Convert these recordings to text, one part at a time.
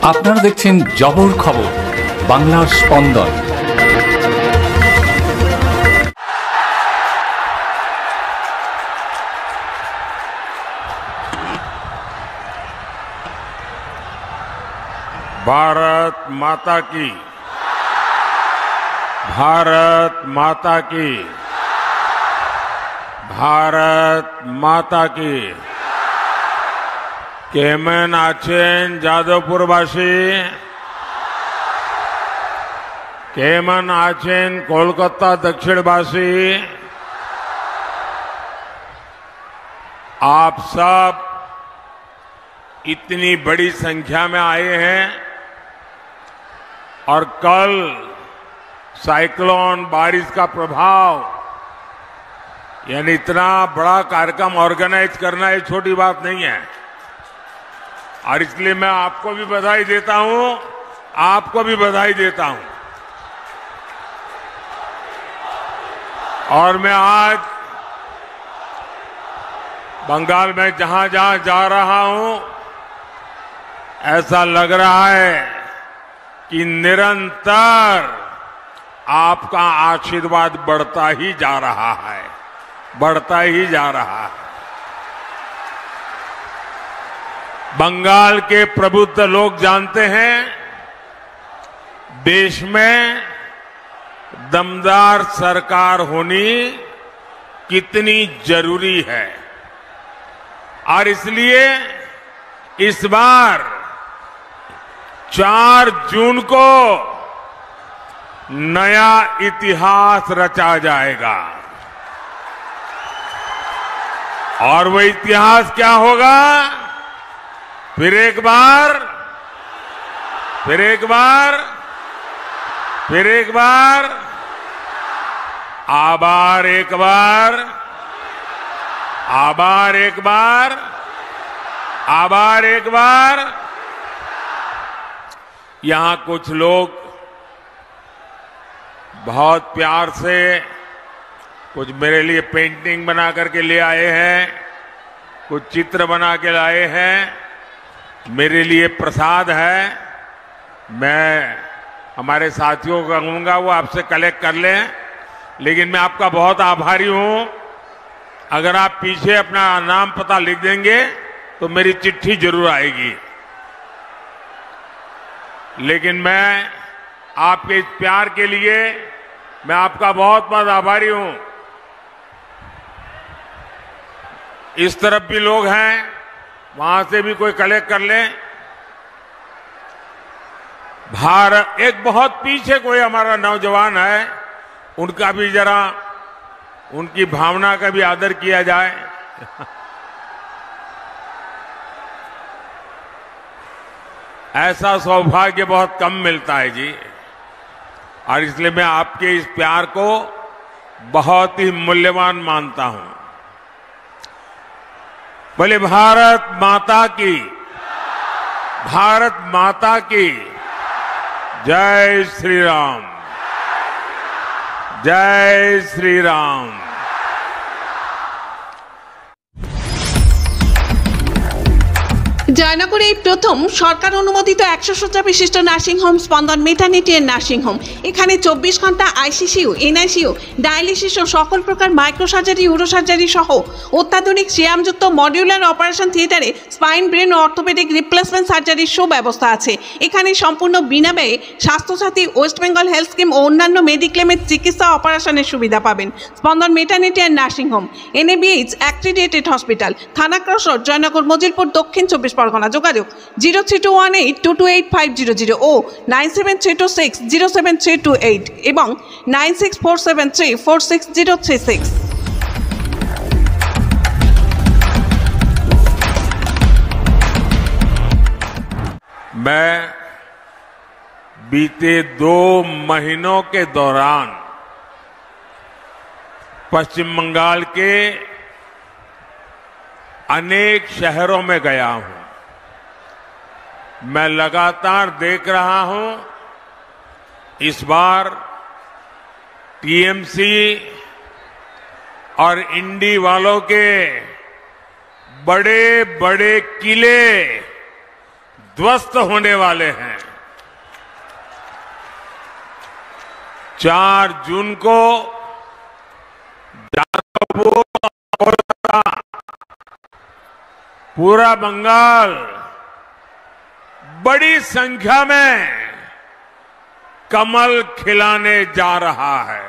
আপনারা দেখছেন জবর খবর, বাংলার স্পন্দন। भारत माता की, भारत माता की, भारत माता की। केमन आছেন যাদবপুরবাসী, केमन आছেন कोलकाता दक्षिणवासी। आप सब इतनी बड़ी संख्या में आए हैं और कल साइक्लोन बारिश का प्रभाव, यानी इतना बड़ा कार्यक्रम ऑर्गेनाइज करना ये छोटी बात नहीं है। और इसलिए मैं आपको भी बधाई देता हूं, आपको भी बधाई देता हूं। और मैं आज बंगाल में जहां जहां जा रहा हूं, ऐसा लग रहा है कि निरंतर आपका आशीर्वाद बढ़ता ही जा रहा है, बढ़ता ही जा रहा है। बंगाल के प्रबुद्ध लोग जानते हैं देश में दमदार सरकार होनी कितनी जरूरी है। और इसलिए इस बार 4 जून को नया इतिहास रचा जाएगा। और वो इतिहास क्या होगा? फिर एक बार, फिर एक बार, फिर एक बार, आभार एक बार, आभार एक बार, आभार एक बार। यहां कुछ लोग बहुत प्यार से कुछ मेरे लिए पेंटिंग बना करके ले आए हैं, कुछ चित्र बना के लाए हैं, मेरे लिए प्रसाद है। मैं हमारे साथियों को कहूंगा वो आपसे कलेक्ट कर लें, लेकिन मैं आपका बहुत आभारी हूं। अगर आप पीछे अपना नाम पता लिख देंगे तो मेरी चिट्ठी जरूर आएगी। लेकिन मैं आपके इस प्यार के लिए मैं आपका बहुत बहुत आभारी हूं। इस तरफ भी लोग हैं, वहां से भी कोई कलेक्ट कर ले। भारत, एक बहुत पीछे कोई हमारा नौजवान है, उनका भी जरा, उनकी भावना का भी आदर किया जाए। ऐसा सौभाग्य बहुत कम मिलता है जी। और इसलिए मैं आपके इस प्यार को बहुत ही मूल्यवान मानता हूं। बोले भारत माता की, भारत माता की जय श्री राम, जय श्री राम। জয়নগরে এই প্রথম সরকার অনুমোদিত 100 শয্যা বিশিষ্ট নার্সিং হোম স্পন্দন মেটার্নিটি এন্ড নার্সিং হোম। এখানে 24 ঘন্টা আইসিসিইউ, এনআইসিইউ, ডায়ালিসিস ও সকল প্রকার মাইক্রোসার্জারি, ইউরোসার্জারি সহ অত্যাধুনিক সিয়ামযুক্ত মডিউলার অপারেশন থিয়েটারে স্পাইন, ব্রেন ও অর্থোপেডিক রিপ্লেসমেন্ট সার্জারির সুব্যবস্থা আছে। এখানে সম্পূর্ণ বিনামূল্যে Swasthyasathi, West Bengal health scheme ও অন্যান্য মেডিক্লেমের চিকিৎসা অপারেশনের সুবিধা পাবেন। Spandan maternity and nursing home, NABH accredited hospital, Thana cross road, Joynagar, Majilpur, Dakshin 24 Pargana. যোগাযোগ 0321822850 ও 9732607328 এবং 9647346036। मैं बीते 2 महीनों के दौरान पश्चिम बंगाल के अनेक शहरों में गया हूं। मैं लगातार देख रहा हूं, इस बार टीएमसी और इंडी वालों के बड़े बड़े किले ध्वस्त होने वाले हैं। 4 जून को जादवपुर पूरा बंगाल बड़ी संख्या में कमल खिलाने जा रहा है।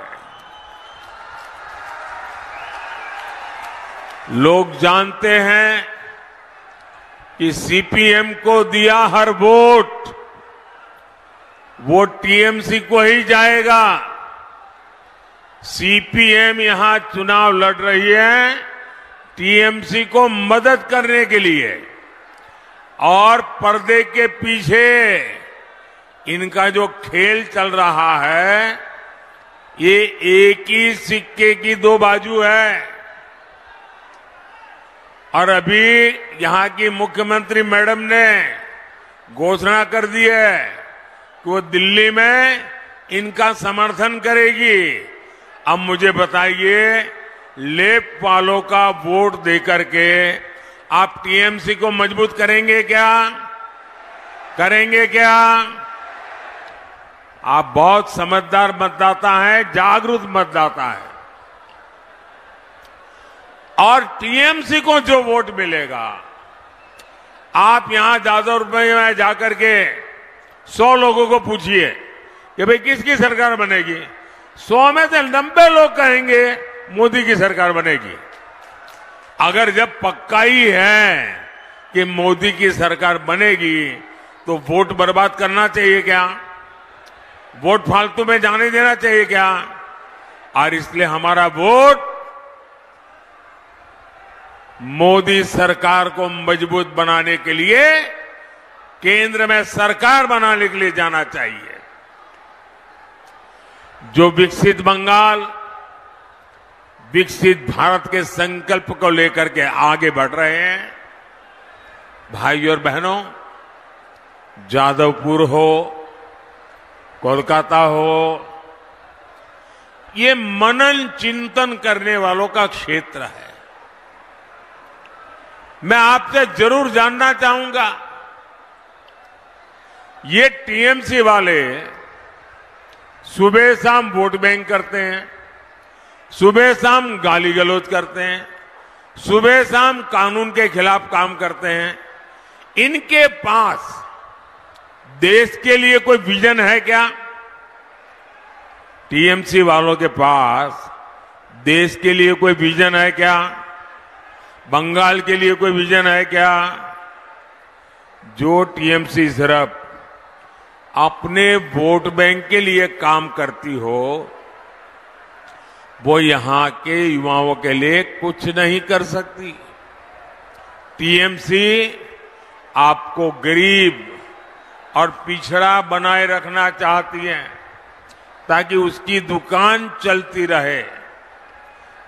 लोग जानते हैं कि सीपीएम को दिया हर वोट वो टीएमसी को ही जाएगा। सीपीएम यहां चुनाव लड़ रही है टीएमसी को मदद करने के लिए, और पर्दे के पीछे इनका जो खेल चल रहा है ये एक ही सिक्के की 2 बाजू है। और अभी यहां की मुख्यमंत्री मैडम ने घोषणा कर दी है कि वो दिल्ली में इनका समर्थन करेगी। अब मुझे बताइए, लेप वालों का वोट देकर के आप टीएमसी को मजबूत करेंगे क्या? करेंगे क्या? आप बहुत समझदार मतदाता हैं, जागरूक मतदाता है, और टीएमसी को जो वोट मिलेगा, आप यहां जादवपुर में जाकर के 100 लोगों को पूछिए कि भाई किसकी सरकार बनेगी, 100 में से 90 लोग कहेंगे मोदी की सरकार बनेगी। अगर जब पक्का ही है कि मोदी की सरकार बनेगी तो वोट बर्बाद करना चाहिए क्या? वोट फालतू में जाने देना चाहिए क्या? और इसलिए हमारा वोट मोदी सरकार को मजबूत बनाने के लिए, केंद्र में सरकार बनाने के लिए जाना चाहिए। जो विकसित बंगाल, विकसित भारत के संकल्प को लेकर के आगे बढ़ रहे हैं, भाई और बहनों, जादवपुर हो, कोलकाता हो, ये मनन चिंतन करने वालों का क्षेत्र है। मैं आपसे जरूर जानना चाहूंगा, ये टीएमसी वाले सुबह शाम वोट बैंक करते हैं, सुबह शाम गाली गलौज करते हैं, सुबह शाम कानून के खिलाफ काम करते हैं। इनके पास देश के लिए कोई विजन है क्या? टीएमसी वालों के पास देश के लिए कोई विजन है क्या? बंगाल के लिए कोई विजन है क्या? जो टीएमसी सिर्फ अपने वोट बैंक के लिए काम करती हो, वो यहां के युवाओं के लिए कुछ नहीं कर सकती। टीएमसी आपको गरीब और पिछड़ा बनाए रखना चाहती है ताकि उसकी दुकान चलती रहे।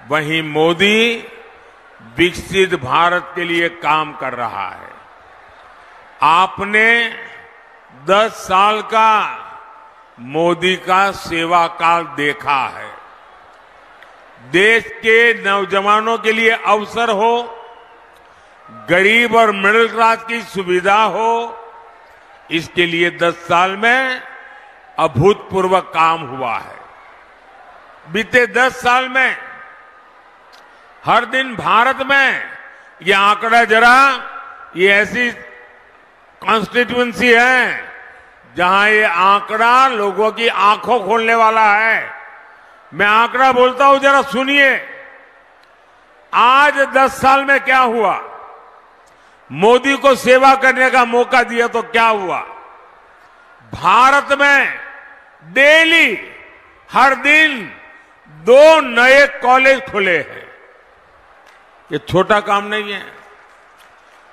वहीं मोदी विकसित भारत के लिए काम कर रहा है। आपने 10 साल का मोदी का सेवा काल देखा है। देश के नौजवानों के लिए अवसर हो, गरीब और मिडिल क्लास की सुविधा हो, इसके लिए 10 साल में अभूतपूर्व काम हुआ है। बीते 10 साल में हर दिन भारत में ये आंकड़ा जरा, ये ऐसी कॉन्स्टिट्यूएंसी है जहां ये आंकड़ा लोगों की आंखों खोलने वाला है। मैं आंकड़ा बोलता हूं, जरा सुनिए। आज 10 साल में क्या हुआ? मोदी को सेवा करने का मौका दिया तो क्या हुआ? भारत में डेली हर दिन 2 नए कॉलेज खुले हैं। ये छोटा काम नहीं है।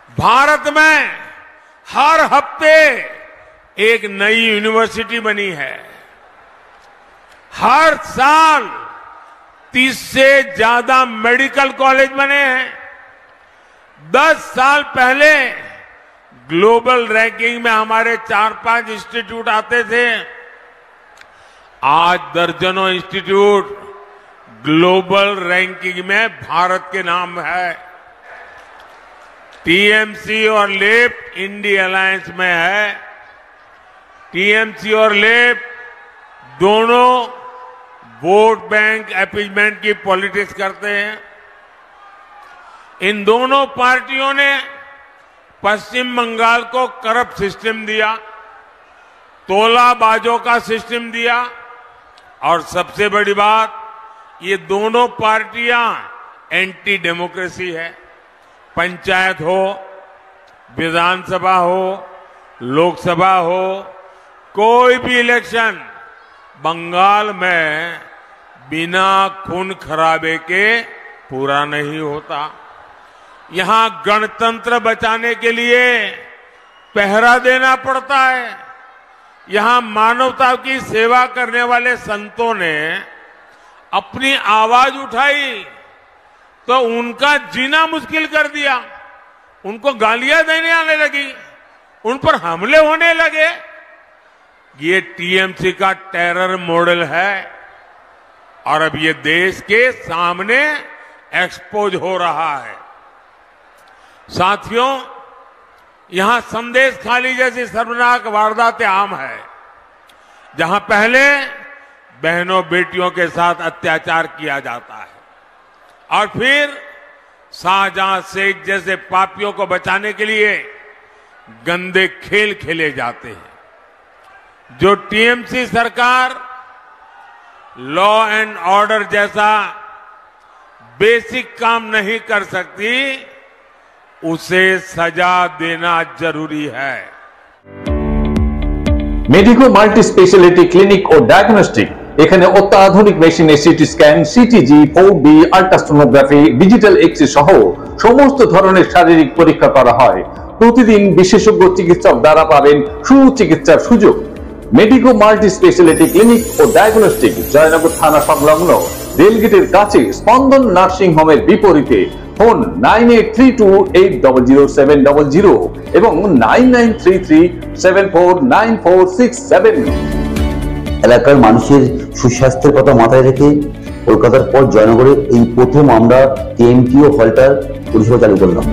भारत में हर हफ्ते एक नई यूनिवर्सिटी बनी है। हर साल 30 से ज्यादा मेडिकल कॉलेज बने हैं। 10 साल पहले ग्लोबल रैंकिंग में हमारे 4-5 इंस्टीट्यूट आते थे। आज दर्जनों इंस्टीट्यूट ग्लोबल रैंकिंग में भारत के नाम है। टीएमसी और लेफ्ट इंडी अलायंस में है। टीएमसी और लेफ्ट दोनों वोट बैंक अपीजमेंट की पॉलिटिक्स करते हैं। इन दोनों पार्टियों ने पश्चिम बंगाल को करप्ट सिस्टम दिया, तोलाबाजों का सिस्टम दिया, और सबसे बड़ी बात, ये दोनों पार्टियां एंटी डेमोक्रेसी है। पंचायत हो, विधानसभा हो, लोकसभा हो, कोई भी इलेक्शन बंगाल में बिना खून खराबे के पूरा नहीं होता। यहां गणतंत्र बचाने के लिए पहरा देना पड़ता है। यहां मानवता की सेवा करने वाले संतों ने अपनी आवाज उठाई तो उनका जीना मुश्किल कर दिया। उनको गालियां देने आने लगी, उन पर हमले होने लगे। ये टीएमसी का टेरर मॉडल है और अब ये देश के सामने एक्सपोज हो रहा है। साथियों, यहां संदेश खाली जैसी शर्मनाक वारदातें आम है, जहां पहले बहनों बेटियों के साथ अत्याचार किया जाता है और फिर शाहजहां शेख जैसे पापियों को बचाने के लिए गंदे खेल खेले जाते हैं। जो टीएमसी सरकार लॉ एंड ऑर्डर जैसा बेसिक काम नहीं कर सकती, उसे सजा देना जरूरी है। मेडिको माल्टी स्पेशलिटी क्लिनिक और डायग्नोस्टिक এখানে অত্যাধুনিক মেশিনে CT scan, CTG, 4D ultrasonography, digital X-ray সহ সমস্ত ধরনের শারীরিক পরীক্ষা করা হয়। প্রতিদিন বিশেষজ্ঞ চিকিৎসক দ্বারা পাবেন সুচিকিৎসার সুযোগ। মেডিকো মাল্টি স্পেশালিটি ক্লিনিক ও ডায়াগনস্টিক জয়নগর থানা সংলগ্ন রেলগেটের কাছে স্পন্দন নার্সিং হোমের বিপরীতে। ফোন 9832800700 এবং 9933749467। এলাকার মানুষের সুস্বাস্থ্যের কথা মাথায় রেখে কলকাতার পর জয়নগরে এই প্রথম আমরা কেএমটিও হল্টার পরিষেবা চালু করলাম।